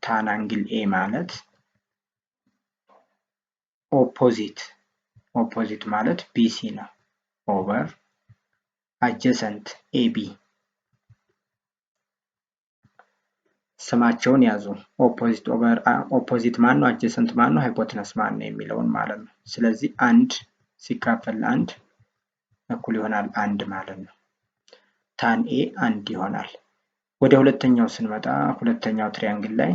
tan angle A ማለት opposite ማለት BC ነው over adjacent AB ስማቸውን ያዙ። ኦፖዚት ማን ነው፣ አጀሰንት ማን ነው፣ ሃይፖተነስ ማን ነው የሚለውን ማለት ነው። ስለዚህ አንድ ሲካፈል አንድ እኩል ይሆናል አንድ ማለት ነው። ታን ኤ አንድ ይሆናል። ወደ ሁለተኛው ስንመጣ ሁለተኛው ትሪያንግል ላይ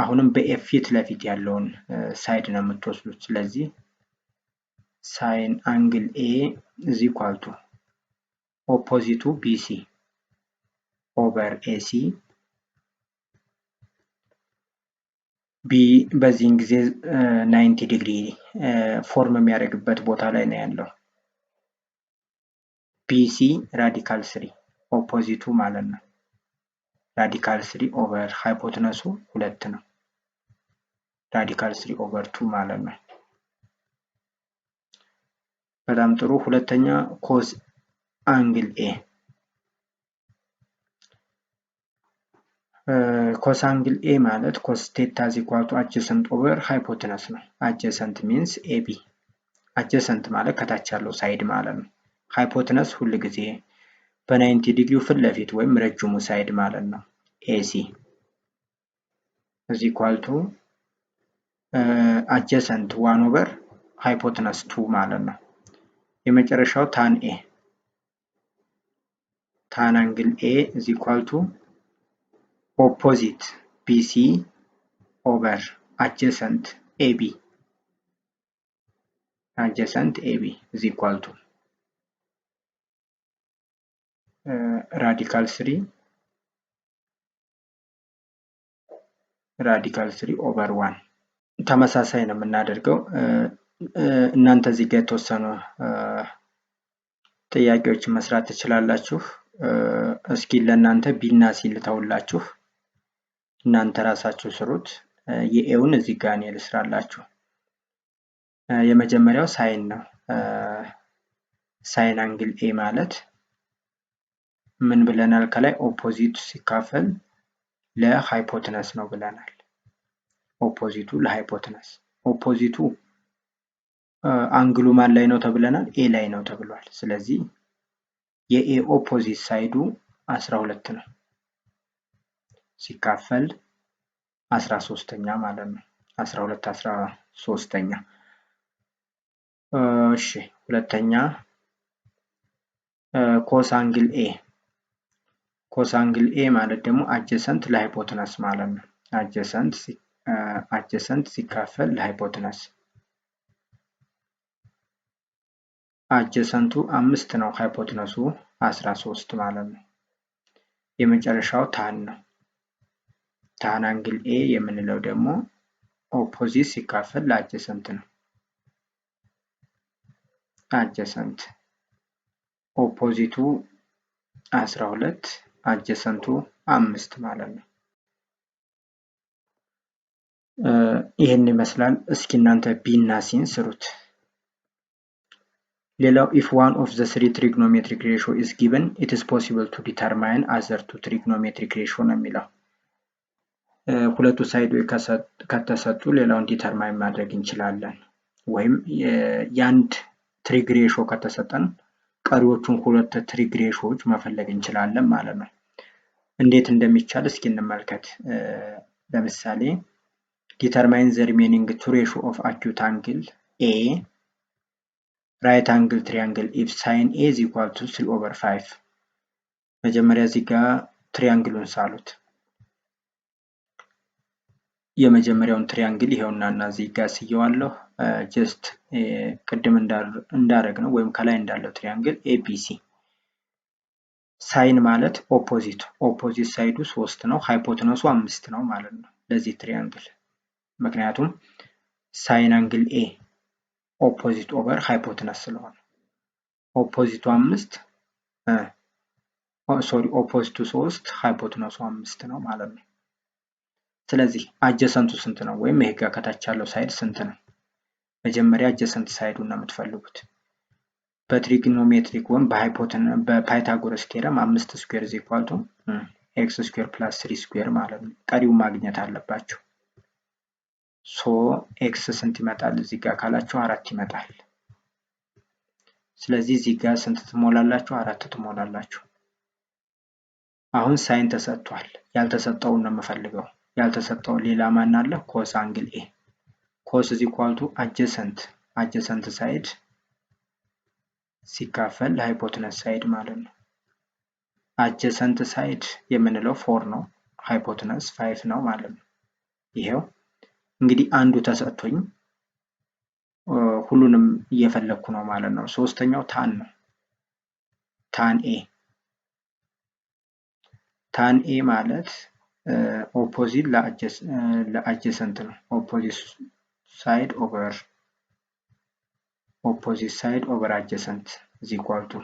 አሁንም በኤፍ ፊት ለፊት ያለውን ሳይድ ነው የምትወስዱት። ስለዚህ ሳይን አንግል ኤ is equal to ኦፖዚቱ ቢሲ over AC B በዚህን ጊዜ 90 ዲግሪ ፎርም የሚያደርግበት ቦታ ላይ ነው ያለው። BC ራዲካል 3 ኦፖዚቱ ማለት ነው። ራዲካል 3 ኦቨር ሃይፖተነሱ 2 ነው። ራዲካል 3 ኦቨር 2 ማለት ነው። በጣም ጥሩ። ሁለተኛ ኮስ አንግል ኤ ኮስ አንግል ኤ ማለት ኮስ ቴታ is equal to adjacent over hypotenuse ነው። adjacent means AB adjacent ማለት ከታች ያለው ሳይድ ማለት ነው። ሃይፖተነስ ሁሉ ጊዜ በ90 ዲግሪ ፊት ለፊት ወይም ረጅሙ ሳይድ ማለት ነው። AC is equal to adjacent 1 over hypotenuse 2 ማለት ነው። የመጨረሻው tan A tan angle A is equal to opposite BC over adjacent AB is equal to radical 3 over 1 ተመሳሳይ ነው የምናደርገው። እናንተ እዚህ ጋር የተወሰኑ ጥያቄዎችን መስራት ትችላላችሁ። እስኪ ለእናንተ ቢና ሲ ልተውላችሁ፣ እናንተ ራሳችሁ ስሩት። የኤውን እዚህ ጋር ነው ልስራላችሁ። የመጀመሪያው ሳይን ነው። ሳይን አንግል ኤ ማለት ምን ብለናል? ከላይ ኦፖዚቱ ሲካፈል ለሃይፖተነስ ነው ብለናል። ኦፖዚቱ ለሃይፖተነስ ኦፖዚቱ አንግሉ ማን ላይ ነው ተብለናል? ኤ ላይ ነው ተብሏል። ስለዚህ የኤ ኦፖዚት ሳይዱ 12 ነው ሲካፈል 13ኛ ማለት ነው። 12 13ኛ። እሺ ሁለተኛ ኮስ አንግል ኤ ማለት ደግሞ አጀሰንት ለሃይፖተነስ ማለት ነው። አጀሰንት ሲካፈል ለሃይፖተነስ አጀሰንቱ 5 ነው፣ ሃይፖተነሱ 13 ማለት ነው። የመጨረሻው ታን ነው። ታን አንግል ኤ የምንለው ደግሞ ኦፖዚት ሲካፈል ለአጀሰንት ነው። አጀሰንት ኦፖዚቱ 12 አጀሰንቱ 5 ማለት ነው። ይሄን ይመስላል። እስኪ እናንተ ቢ እና ሲን ስሩት። ሌላው if one of the three trigonometric ratio is given it is possible to determine other two trigonometric ratio ነው የሚለው። ሁለቱ ሳይዶች ከተሰጡ ሌላውን ዲተርማይን ማድረግ እንችላለን። ወይም የአንድ ትሪግ ሬሾ ከተሰጠን ቀሪዎቹን ሁለት ትሪግ ሬሾዎች መፈለግ እንችላለን ማለት ነው። እንዴት እንደሚቻል እስኪ እንመልከት። ለምሳሌ determine the remaining two ratio of acute angle A right angle triangle if sin A is equal to 3 over 5 መጀመሪያ እዚህ ጋር ትሪያንግሉን ሳሉት። የመጀመሪያውን ትሪያንግል ይሄውና እና እዚህ ጋር ስየዋለሁ። ጀስት ቅድም እንዳረግነው ወይም ከላይ እንዳለው ትሪያንግል ABC ሳይን ማለት ኦፖዚት ሳይዱ 3 ነው፣ ሃይፖተነሱ 5 ነው ማለት ነው ለዚህ ትሪያንግል። ምክንያቱም ሳይን አንግል ኤ ኦፖዚት ኦቨር ሃይፖተነስ ስለሆነ ኦፖዚቱ 5 ሶሪ ኦፖዚቱ 3 ሃይፖቴነሱ 5 ነው ማለት ነው። ስለዚህ አጀሰንቱ ስንት ነው? ወይም ይሄ ጋር ከታች ያለው ሳይድ ስንት ነው? መጀመሪያ አጀሰንት ሳይዱን ነው የምትፈልጉት። በትሪግኖሜትሪክ ወይም በፓይታጎረስ ቴረም 5 ስኩዌር ኢዝ ኢኳል ቱ ኤክስ ስኩዌር ፕላስ 3 ስኩዌር ማለት ነው። ቀሪውን ማግኘት አለባችሁ። ሶ ኤክስ ስንት ይመጣል? እዚህ ጋር ካላችሁ 4 ይመጣል። ስለዚህ እዚህ ጋር ስንት ትሞላላችሁ? 4 ትሞላላችሁ። አሁን ሳይን ተሰጥቷል። ያልተሰጠውን ነው የምፈልገው። ያልተሰጠው ሌላ ማን አለ? ኮስ አንግል ኤ። ኮስ ኢዝ ኢኳል ቱ አጀሰንት ሳይድ ሲካፈል ለሃይፖቴነስ ሳይድ ማለት ነው። አጀሰንት ሳይድ የምንለው 4 ነው፣ ሃይፖቴነስ 5 ነው ማለት ነው። ይሄው እንግዲህ አንዱ ተሰጥቶኝ ሁሉንም እየፈለግኩ ነው ማለት ነው። ሶስተኛው ታን ነው። ታን ኤ ማለት ኦፖዚት ለአጀሰንት ነው። ኦፖዚት ሳይድ ኦቨር አጀሰንት ኢዝ ኢኳል ቱ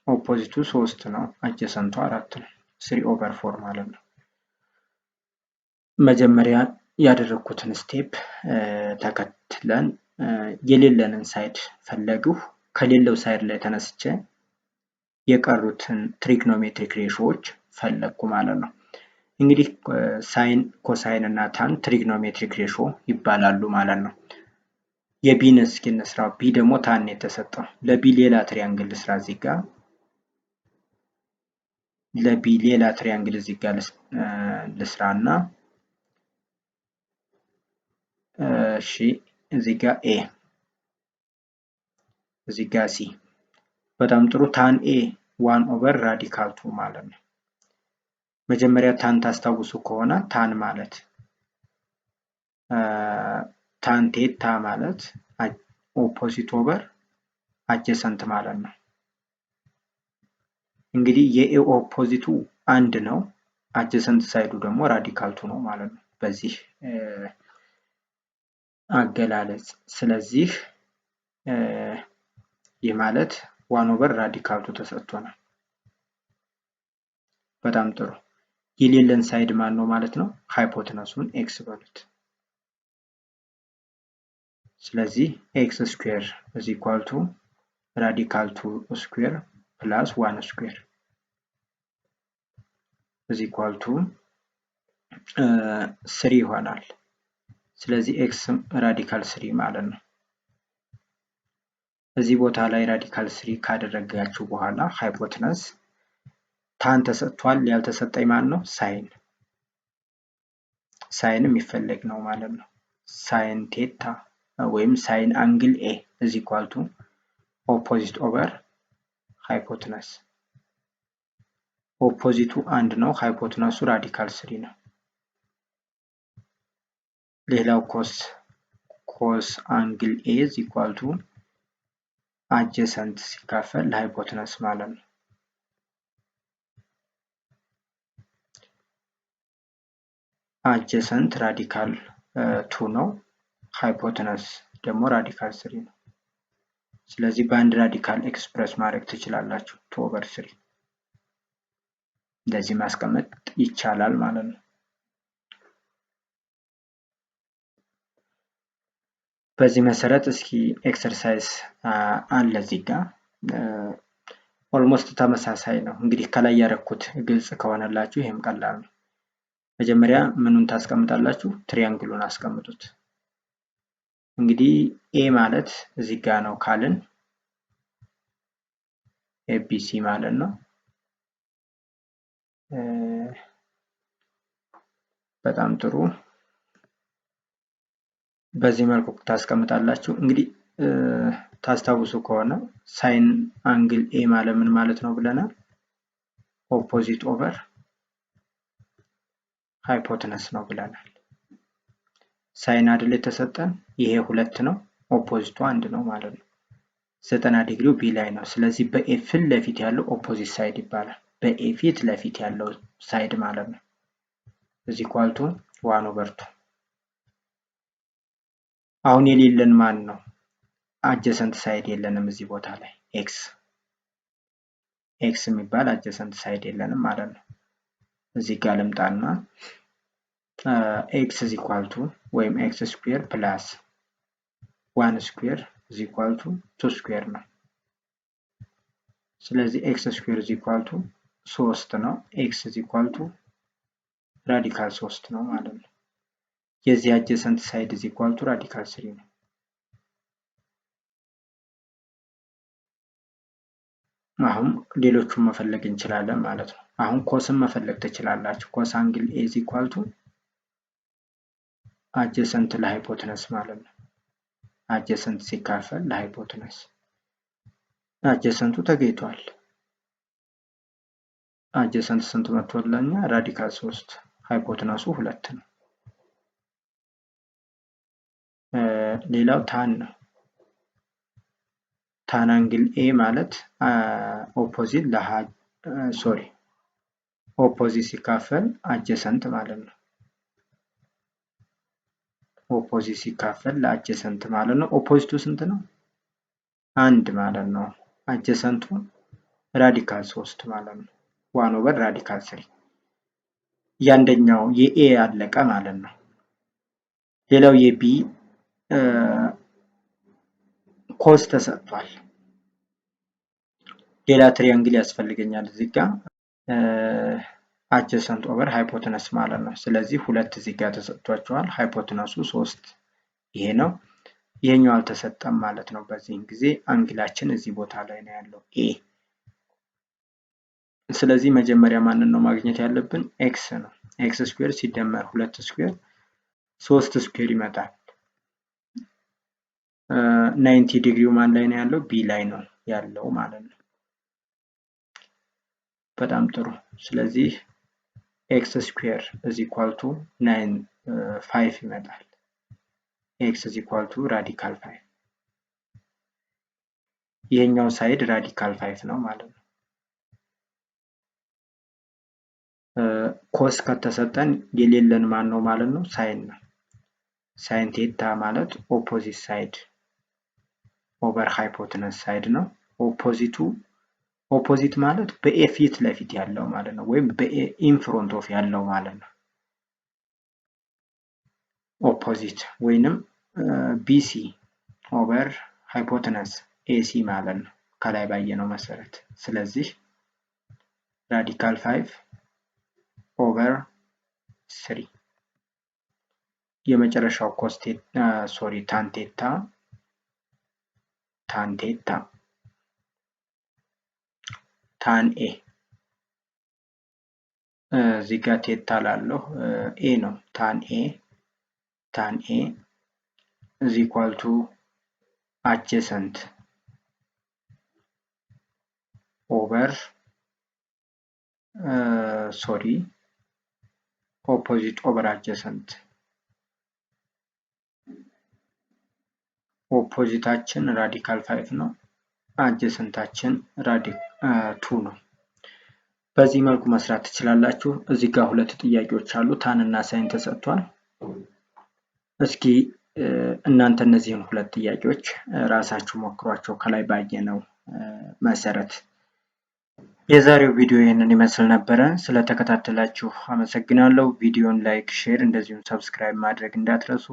ኦፖዚቱ 3 ነው፣ አጀሰንቱ 4 ነው። 3 ኦቨር 4 ማለት ነው። መጀመሪያ ያደረኩትን ስቴፕ ተከትለን የሌለንን ሳይድ ፈለግሁ። ከሌለው ሳይድ ላይ ተነስቼ የቀሩትን ትሪግኖሜትሪክ ሬሾዎች ፈለግኩ ማለት ነው። እንግዲህ ሳይን፣ ኮሳይን እና ታን ትሪግኖሜትሪክ ሬሾ ይባላሉ ማለት ነው። የቢን እስኪ እንስራ። ቢ ደግሞ ታን የተሰጠው። ለቢ ሌላ ትሪያንግል ልስራ እዚህ ጋር። ለቢ ሌላ ትሪያንግል እዚህ ጋር ልስራና እሺ እዚህ ጋር ኤ፣ እዚህ ጋር ሲ። በጣም ጥሩ። ታን ኤ 1 ኦቨር ራዲካል 2 ማለት ነው። መጀመሪያ ታን ታስታውሱ ከሆነ ታን ማለት ታን ቴታ ማለት ኦፖዚት ኦቨር አጀሰንት ማለት ነው። እንግዲህ የኤ ኦፖዚቱ 1 ነው፣ አጀሰንት ሳይዱ ደግሞ ራዲካል 2 ነው ማለት ነው በዚህ አገላለጽ። ስለዚህ ይህ ማለት 1 ኦቨር ራዲካል 2 ተሰጥቶናል። በጣም ጥሩ። የሌለን ሳይድ ማን ነው ማለት ነው? ሃይፖቴነሱን ኤክስ በሉት። ስለዚህ ኤክስ ስኩዌር ኢዝ ኢኳል ቱ ራዲካል 2 ስኩዌር ፕላስ 1 ስኩዌር ኢዝ ኢኳል ቱ 3 ይሆናል። ስለዚህ ኤክስ ራዲካል 3 ማለት ነው። እዚህ ቦታ ላይ ራዲካል 3 ካደረጋችሁ በኋላ ሃይፖቴነስ ታን ተሰጥቷል። ያልተሰጠኝ ማን ነው? ሳይን። ሳይን የሚፈለግ ነው ማለት ነው። ሳይን ቴታ ወይም ሳይን አንግል ኤ ኢዝ ኢኳል ቱ ኦፖዚት ኦቨር ሃይፖቴነስ። ኦፖዚቱ 1 ነው፣ ሃይፖቴነሱ ራዲካል 3 ነው። ሌላው ኮስ አንግል ኤ ኢዝ ኢኳል ቱ አጀሰንት ሲካፈል ለሃይፖቴነስ ማለት ነው። አጀሰንት ራዲካል 2 ነው፣ ሃይፖቴነስ ደግሞ ራዲካል 3 ነው። ስለዚህ በአንድ ራዲካል ኤክስፕረስ ማድረግ ትችላላችሁ። 2 ኦቨር 3 እንደዚህ ማስቀመጥ ይቻላል ማለት ነው። በዚህ መሰረት እስኪ ኤክሰርሳይዝ አለ እዚህ ጋር ኦልሞስት ተመሳሳይ ነው። እንግዲህ ከላይ ያደረኩት ግልጽ ከሆነላችሁ ይሄም ቀላል ነው። መጀመሪያ ምኑን ታስቀምጣላችሁ? ትሪያንግሉን አስቀምጡት። እንግዲህ ኤ ማለት እዚህ ጋር ነው ካልን ኤቢሲ ማለት ነው። በጣም ጥሩ። በዚህ መልኩ ታስቀምጣላችሁ። እንግዲህ ታስታውሱ ከሆነ ሳይን አንግል ኤ ማለት ምን ማለት ነው ብለናል? ኦፖዚት ኦቨር ሃይፖቴነስ ነው ብለናል። ሳይን አይደል የተሰጠን? ይሄ 2 ነው፣ ኦፖዚቱ 1 ነው ማለት ነው። 90 ዲግሪው ቢ ላይ ነው። ስለዚህ በኤ ፊት ለፊት ያለው ኦፖዚት ሳይድ ይባላል። በኤ ፊት ለፊት ያለው ሳይድ ማለት ነው። እዚህ ኢኳል ቱ 1 ኦቨር 2። አሁን የሌለን ማን ነው? አጀሰንት ሳይድ የለንም እዚህ ቦታ ላይ ኤክስ። ኤክስ የሚባል አጀሰንት ሳይድ የለንም ማለት ነው። እዚህ ጋር ልምጣና ኤክስ ኢዝ ኢኳል ቱ ወይም ኤክስ ስኩዌር ፕላስ 1 ስኩዌር ኢዝ ኢኳል ቱ 2 ስኩዌር ነው። ስለዚህ ኤክስ ስኩዌር ኢዝ ኢኳል ቱ 3 ነው። ኤክስ ኢዝ ኢኳል ቱ ራዲካል 3 ነው ማለት ነው። የዚህ አጀሰንት ሳይድ ኢዝ ኢኳል ቱ ራዲካል 3 ነው። አሁን ሌሎቹን መፈለግ እንችላለን ማለት ነው። አሁን ኮስን መፈለግ ትችላላችሁ። ኮስ አንግል ኤ ኢዝ ኢኳል ቱ አጀሰንት ለሃይፖተነስ ማለት ነው። አጀሰንት ሲካፈል ለሃይፖተነስ አጀሰንቱ ተገኝቷል። አጀሰንት ስንት መጥቶልኛ? ራዲካል 3 ሃይፖተነሱ 2 ነው። ሌላው ታን ነው። ታን አንግል ኤ ማለት ኦፖዚት ኦፖዚት ሲካፈል አጀሰንት ማለት ነው። ኦፖዚት ሲካፈል ለአጀሰንት ማለት ነው። ኦፖዚቱ ስንት ነው? 1 ማለት ነው። አጀሰንቱ ራዲካል 3 ማለት ነው። 1 ኦቨር ራዲካል 3 ያንደኛው የኤ ያለቀ ማለት ነው። ሌላው የቢ ኮስ ተሰጥቷል። ሌላ ትሪያንግል ያስፈልገኛል እዚህ ጋር አጀሰንት ኦቨር ሃይፖተነስ ማለት ነው። ስለዚህ 2 እዚህ ጋር ተሰጥቷቸዋል። ሃይፖተነሱ 3 ይሄ ነው። ይሄኛው አልተሰጠም ማለት ነው። በዚህም ጊዜ አንግላችን እዚህ ቦታ ላይ ነው ያለው ኤ። ስለዚህ መጀመሪያ ማንን ነው ማግኘት ያለብን? ኤክስ ነው። ኤክስ ስኩዌር ሲደመር 2 ስኩዌር 3 ስኩዌር ይመጣል። 90 ዲግሪው ማን ላይ ነው ያለው? ቢ ላይ ነው ያለው ማለት ነው። በጣም ጥሩ። ስለዚህ ኤክስ ስኩዌር ኢዝ ኢኳል ቱ 5 ይመጣል። ኤክስ ኢዝ ኢኳል ቱ ራዲካል 5። ይሄኛው ሳይድ ራዲካል 5 ነው ማለት ነው። ኮስ ከተሰጠን የሌለን ማን ነው ማለት ነው? ሳይን ነው። ሳይን ቴታ ማለት ኦፖዚት ሳይድ ኦቨር ሃይፖተነስ ሳይድ ነው። ኦፖዚት ማለት በኤ ፊት ለፊት ያለው ማለት ነው፣ ወይም በኤ ኢንፍሮንት ኦፍ ያለው ማለት ነው። ኦፖዚት ወይንም ቢሲ ኦቨር ሃይፖተነስ ኤሲ ማለት ነው፣ ከላይ ባየነው መሰረት። ስለዚህ ራዲካል 5 ኦቨር 3 የመጨረሻው ታንቴታ ታን ኤ እዚህ ጋር ቴታ ላለው ኤ ነው። ታን ኤ is equal to adjacent over opposite over adjacent። ኦፖዚታችን ራዲካል 5 ነው። አጀሰንታችን ራዲካል 2 ነው። በዚህ መልኩ መስራት ትችላላችሁ። እዚህ ጋር 2 ጥያቄዎች አሉ። ታን እና ሳይን ተሰጥቷል። እስኪ እናንተ እነዚህን 2 ጥያቄዎች ራሳችሁ ሞክሯቸው ከላይ ባየነው መሰረት። የዛሬው ቪዲዮ ይህንን ይመስል ነበረ። ስለተከታተላችሁ አመሰግናለሁ። ቪዲዮን ላይክ፣ ሼር እንደዚሁም ሰብስክራይብ ማድረግ እንዳትረሱ።